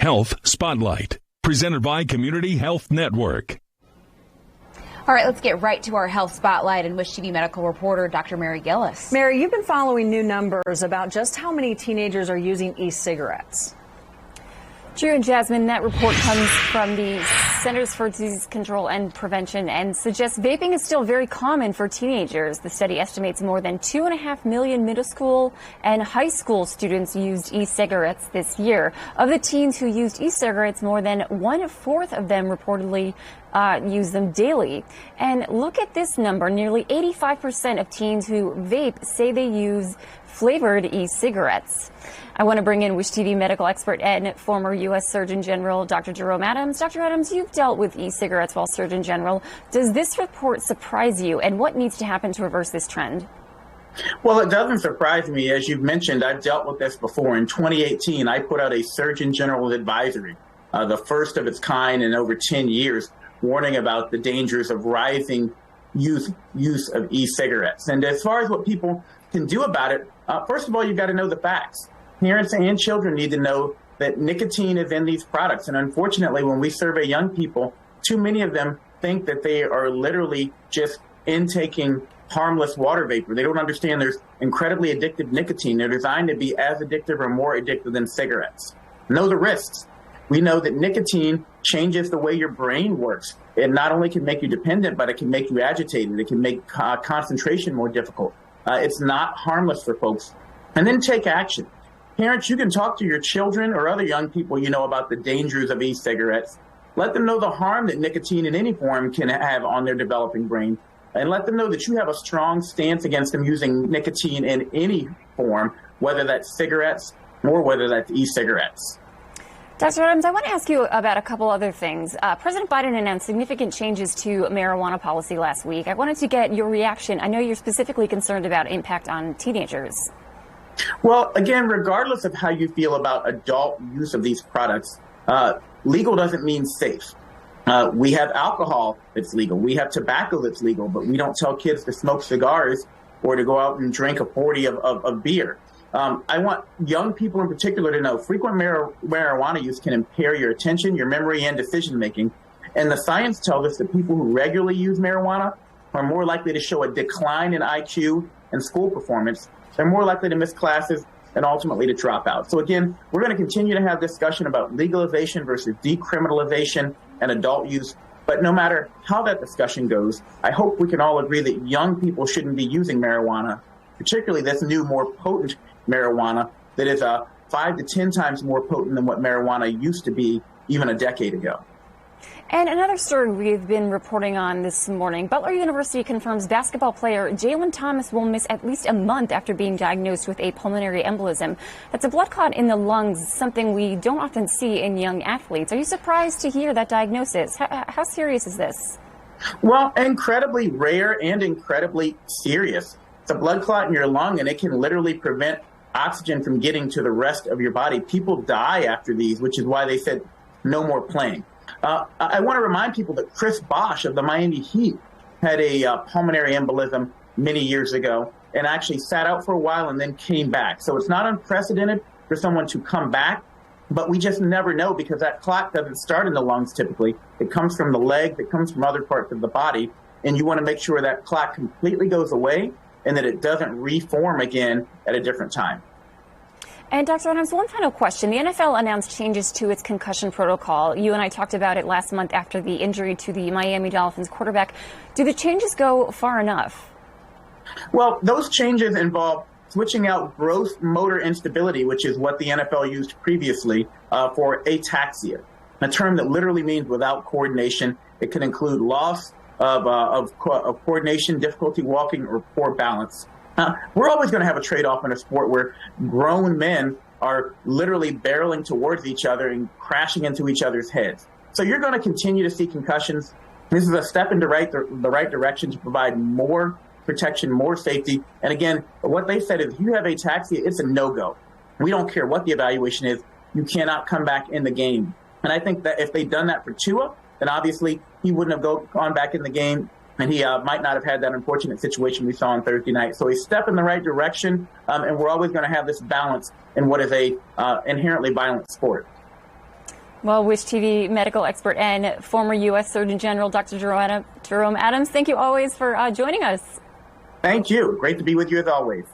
Health Spotlight, presented by Community Health Network. All right, let's get right to our health spotlight and Wish TV medical reporter Dr. Mary Gillis. Mary, you've been following new numbers about just how many teenagers are using e-cigarettes. Drew and Jasmine, that report comes from the Centers for Disease Control and Prevention and suggests vaping is still very common for teenagers. The study estimates more than 2.5 million middle school and high school students used e-cigarettes this year. Of the teens who used e-cigarettes, more than 1/4 of them reportedly use them daily. And look at this number. Nearly 85% of teens who vape say they use flavored e-cigarettes. I want to bring in Wish TV medical expert and former U.S. Surgeon General Dr. Jerome Adams. Dr. Adams, you've dealt with e-cigarettes while Surgeon General. Does this report surprise you, and what needs to happen to reverse this trend? Well, it doesn't surprise me. As you've mentioned, I've dealt with this before. In 2018, I put out a Surgeon General advisory, the first of its kind in over 10 years, warning about the dangers of rising use of e-cigarettes. And as far as what people can do about it, first of all, you've got to know the facts. Parents and children need to know that nicotine is in these products. And unfortunately, when we survey young people, too many of them think that they are literally just intaking harmless water vapor. They don't understand there's incredibly addictive nicotine. They're designed to be as addictive or more addictive than cigarettes. Know the risks. We know that nicotine changes the way your brain works. It not only can make you dependent, but it can make you agitated. It can make concentration more difficult. It's not harmless for folks. And then take action. Parents, you can talk to your children or other young people you know about the dangers of e-cigarettes. Let them know the harm that nicotine in any form can have on their developing brain. And let them know that you have a strong stance against them using nicotine in any form, whether that's cigarettes or whether that's e-cigarettes. Dr. Adams, I want to ask you about a couple other things. President Biden announced significant changes to marijuana policy last week. I wanted to get your reaction. I know you're specifically concerned about impact on teenagers. Well, again, regardless of how you feel about adult use of these products, legal doesn't mean safe. We have alcohol that's legal. We have tobacco that's legal, but we don't tell kids to smoke cigars or to go out and drink a 40 of beer. I want young people in particular to know frequent marijuana use can impair your attention, your memory, and decision-making. And the science tells us that people who regularly use marijuana are more likely to show a decline in IQ and school performance. They're more likely to miss classes and ultimately to drop out. So again, we're going to continue to have discussion about legalization versus decriminalization and adult use. But no matter how that discussion goes, I hope we can all agree that young people shouldn't be using marijuana, particularly this new, more potent marijuana that is 5 to 10 times more potent than what marijuana used to be even a decade ago. And another story we've been reporting on this morning, Butler University confirms basketball player Jalen Thomas will miss at least a month after being diagnosed with a pulmonary embolism. That's a blood clot in the lungs, something we don't often see in young athletes. Are you surprised to hear that diagnosis? How serious is this? Well, incredibly rare and incredibly serious. It's a blood clot in your lung, and it can literally prevent oxygen from getting to the rest of your body. People die after these, which is why they said no more playing. I want to remind people that Chris Bosh of the Miami Heat had a pulmonary embolism many years ago and actually sat out for a while and then came back. So it's not unprecedented for someone to come back, but we just never know because that clot doesn't start in the lungs typically. It comes from the legs, it comes from other parts of the body, and you want to make sure that clot completely goes away and that it doesn't reform again at a different time. And Dr. Adams, one final question. The NFL announced changes to its concussion protocol. You and I talked about it last month after the injury to the Miami Dolphins quarterback. Do the changes go far enough? Well, those changes involve switching out gross motor instability, which is what the NFL used previously, for ataxia, a term that literally means without coordination. It can include loss of coordination, difficulty walking, or poor balance. We're always going to have a trade-off in a sport where grown men are literally barreling towards each other and crashing into each other's heads. So you're going to continue to see concussions. This is a step in the right direction to provide more protection, more safety. And again, what they said is if you have ataxia, it's a no-go. We don't care what the evaluation is. You cannot come back in the game. And I think that if they'd done that for Tua, then obviously he wouldn't have gone back in the game. And he might not have had that unfortunate situation we saw on Thursday night. So a step in the right direction, and we're always going to have this balance in what is a inherently violent sport. Well, Wish TV medical expert and former U.S. Surgeon General Dr. Jerome Adams, thank you always for joining us. Thank you. Great to be with you as always.